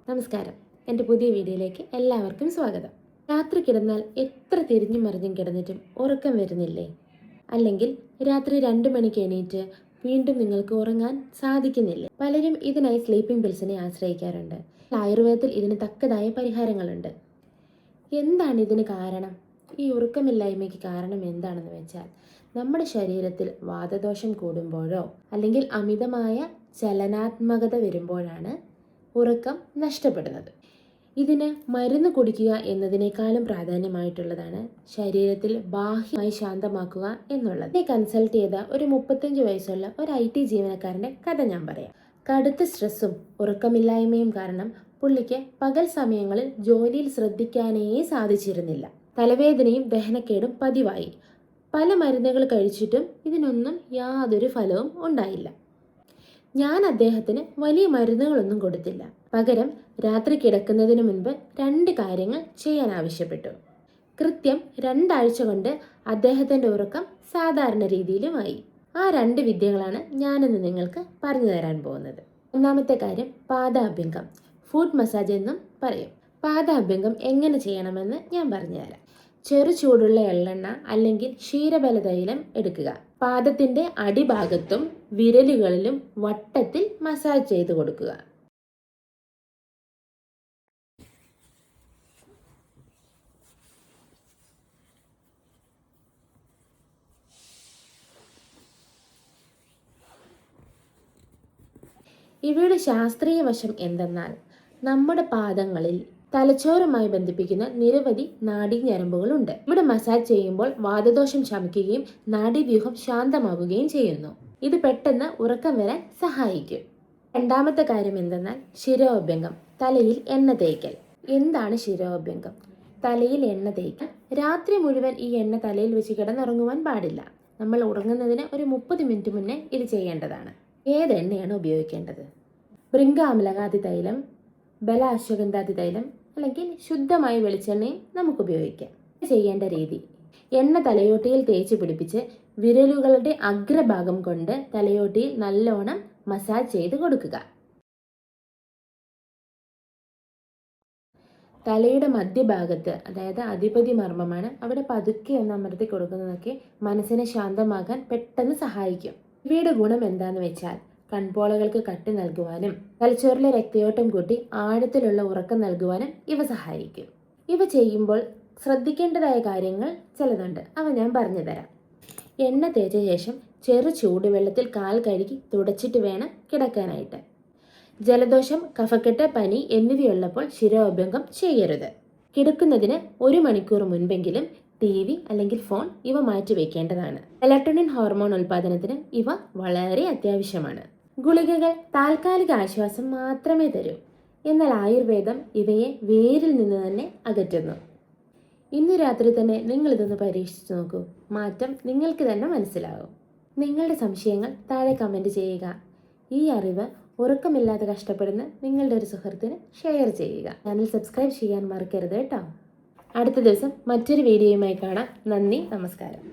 നമസ്കാരം. എൻ്റെ പുതിയ വീഡിയോയിലേക്ക് എല്ലാവർക്കും സ്വാഗതം. രാത്രി കിടന്നാൽ എത്ര തിരിഞ്ഞും മറിഞ്ഞും കിടന്നിട്ടും ഉറക്കം വരുന്നില്ലേ? അല്ലെങ്കിൽ രാത്രി 2 മണിക്ക് എണീറ്റ് വീണ്ടും നിങ്ങൾക്ക് ഉറങ്ങാൻ സാധിക്കുന്നില്ലേ? പലരും ഇതിനായി സ്ലീപ്പിംഗ് പിൽസിനെ ആശ്രയിക്കാറുണ്ട്. ആയുർവേദത്തിൽ ഇതിന് തക്കതായ പരിഹാരങ്ങളുണ്ട്. എന്താണ് ഇതിന് കാരണം? ഈ ഉറക്കമില്ലായ്മയ്ക്ക് കാരണം എന്താണെന്ന് വെച്ചാൽ, നമ്മുടെ ശരീരത്തിൽ വാതദോഷം കൂടുമ്പോഴോ അല്ലെങ്കിൽ അമിതമായ ചലനാത്മകത വരുമ്പോഴാണ് ഉറക്കം നഷ്ടപ്പെടുന്നത്. ഇതിന് മരുന്ന് കുടിക്കുക എന്നതിനേക്കാളും പ്രാധാന്യമായിട്ടുള്ളതാണ് ശരീരത്തിൽ ബാഹ്യമായി ശാന്തമാക്കുക എന്നുള്ളത്. എന്നെ കൺസൾട്ട് ചെയ്ത ഒരു 35 വയസ്സുള്ള ഒരു IT ജീവനക്കാരൻ്റെ കഥ ഞാൻ പറയാം. കടുത്ത സ്ട്രെസ്സും ഉറക്കമില്ലായ്മയും കാരണം പുള്ളിക്ക് പകൽ സമയങ്ങളിൽ ജോലിയിൽ ശ്രദ്ധിക്കാനേ സാധിച്ചിരുന്നില്ല. തലവേദനയും ദഹനക്കേടും പതിവായി. പല മരുന്നുകൾ കഴിച്ചിട്ടും ഇതിനൊന്നും യാതൊരു ഫലവും ഉണ്ടായില്ല. ഞാൻ അദ്ദേഹത്തിന് വലിയ മരുന്നുകളൊന്നും കൊടുത്തില്ല. പകരം രാത്രി കിടക്കുന്നതിന് മുൻപ് 2 കാര്യങ്ങൾ ചെയ്യാൻ ആവശ്യപ്പെട്ടു. കൃത്യം 2 ആഴ്ച കൊണ്ട് അദ്ദേഹത്തിൻ്റെ ഉറക്കം സാധാരണ രീതിയിലുമായി. ആ 2 വിദ്യകളാണ് ഞാനിന്ന് നിങ്ങൾക്ക് പറഞ്ഞു തരാൻ പോകുന്നത്. ഒന്നാമത്തെ കാര്യം പാദാഭ്യംഗം, ഫുട്ട് മസാജ് എന്നും പറയും. പാദാഭ്യംഗം എങ്ങനെ ചെയ്യണമെന്ന് ഞാൻ പറഞ്ഞുതരാം. ചെറു ചൂടുള്ള എള്ളെണ്ണ അല്ലെങ്കിൽ ക്ഷീരബല തൈലം എടുക്കുക. പാദത്തിന്റെ അടിഭാഗത്തും വിരലുകളിലും വട്ടത്തിൽ മസാജ് ചെയ്ത് കൊടുക്കുക. ഇവയുടെ ശാസ്ത്രീയ വശം എന്തെന്നാൽ, നമ്മുടെ പാദങ്ങളിൽ തലച്ചോറുമായി ബന്ധിപ്പിക്കുന്ന നിരവധി നാഡീഞരമ്പുകളുണ്ട്. ഇവിടെ മസാജ് ചെയ്യുമ്പോൾ വാതദോഷം ശമിക്കുകയും നാഡീവ്യൂഹം ശാന്തമാവുകയും ചെയ്യുന്നു. ഇത് പെട്ടെന്ന് ഉറക്കം വരാൻ സഹായിക്കും. രണ്ടാമത്തെ കാര്യം എന്തെന്നാൽ ശിരോഭ്യംഗം, തലയിൽ എണ്ണ തേക്കൽ. എന്താണ് ശിരോഭ്യംഗം? തലയിൽ എണ്ണ തേക്കൽ. രാത്രി മുഴുവൻ ഈ എണ്ണ തലയിൽ വെച്ച് കിടന്നുറങ്ങുവാൻ പാടില്ല. നമ്മൾ ഉറങ്ങുന്നതിന് ഒരു 30 മിനിറ്റ് മുന്നേ ഇത് ചെയ്യേണ്ടതാണ്. ഏത് എണ്ണയാണ് ഉപയോഗിക്കേണ്ടത്? ഭൃംഗാമലകാതി തൈലം, ബലാശ്വഗന്ധാതി തൈലം അല്ലെങ്കിൽ ശുദ്ധമായ വെളിച്ചെണ്ണയും നമുക്ക് ഉപയോഗിക്കാം. ചെയ്യേണ്ട രീതി: എണ്ണ തലയോട്ടിയിൽ തേച്ച് പിടിപ്പിച്ച് വിരലുകളുടെ അഗ്രഭാഗം കൊണ്ട് തലയോട്ടിയിൽ നല്ലോണം മസാജ് ചെയ്ത് കൊടുക്കുക. തലയുടെ മധ്യഭാഗത്ത്, അതായത് അധിപതി മർമ്മമാണ്, അവിടെ പതുക്കെ ഒന്ന് അമർത്തി കൊടുക്കുന്നതൊക്കെ മനസ്സിനെ ശാന്തമാകാൻ പെട്ടെന്ന് സഹായിക്കും. ഇവയുടെ ഗുണം എന്താന്ന് വെച്ചാൽ, കൺപോളകൾക്ക് കട്ടി നൽകുവാനും തലച്ചോറിലെ രക്തയോട്ടം കൂട്ടി ആഴത്തിലുള്ള ഉറക്കം നൽകുവാനും ഇവ സഹായിക്കും. ഇവ ചെയ്യുമ്പോൾ ശ്രദ്ധിക്കേണ്ടതായ കാര്യങ്ങൾ ചിലതുണ്ട്. അവ ഞാൻ പറഞ്ഞു തരാം. എണ്ണ തേച്ച ശേഷം ചെറു ചൂടുവെള്ളത്തിൽ കാൽ കഴുകി തുടച്ചിട്ട് വേണം കിടക്കാനായിട്ട്. ജലദോഷം, കഫക്കെട്ട്, പനി എന്നിവയുള്ളപ്പോൾ ശിരോഭ്യംഗം ചെയ്യരുത്. കിടക്കുന്നതിന് 1 മണിക്കൂർ മുൻപെങ്കിലും TV അല്ലെങ്കിൽ ഫോൺ ഇവ മാറ്റി വയ്ക്കേണ്ടതാണ്. മെലറ്റോണിൻ ഹോർമോൺ ഉൽപാദനത്തിന് ഇവ വളരെ അത്യാവശ്യമാണ്. ഗുളികകൾ താൽക്കാലിക ആശ്വാസം മാത്രമേ തരൂ. എന്നാൽ ആയുർവേദം ഇവയെ വേരിൽ നിന്ന് തന്നെ അകറ്റുന്നു. ഇന്ന് രാത്രി തന്നെ നിങ്ങൾ ഇതൊന്ന് പരീക്ഷിച്ചു നോക്കൂ. മാറ്റം നിങ്ങൾക്ക് തന്നെ മനസ്സിലാകും. നിങ്ങളുടെ സംശയങ്ങൾ താഴെ കമൻറ്റ് ചെയ്യുക. ഈ അറിവ് ഉറക്കമില്ലാതെ കഷ്ടപ്പെടുന്ന നിങ്ങളുടെ ഒരു സുഹൃത്തിന് ഷെയർ ചെയ്യുക. ചാനൽ സബ്സ്ക്രൈബ് ചെയ്യാൻ മറക്കരുത് കേട്ടോ. അടുത്ത ദിവസം മറ്റൊരു വീഡിയോയുമായി കാണാം. നന്ദി, നമസ്കാരം.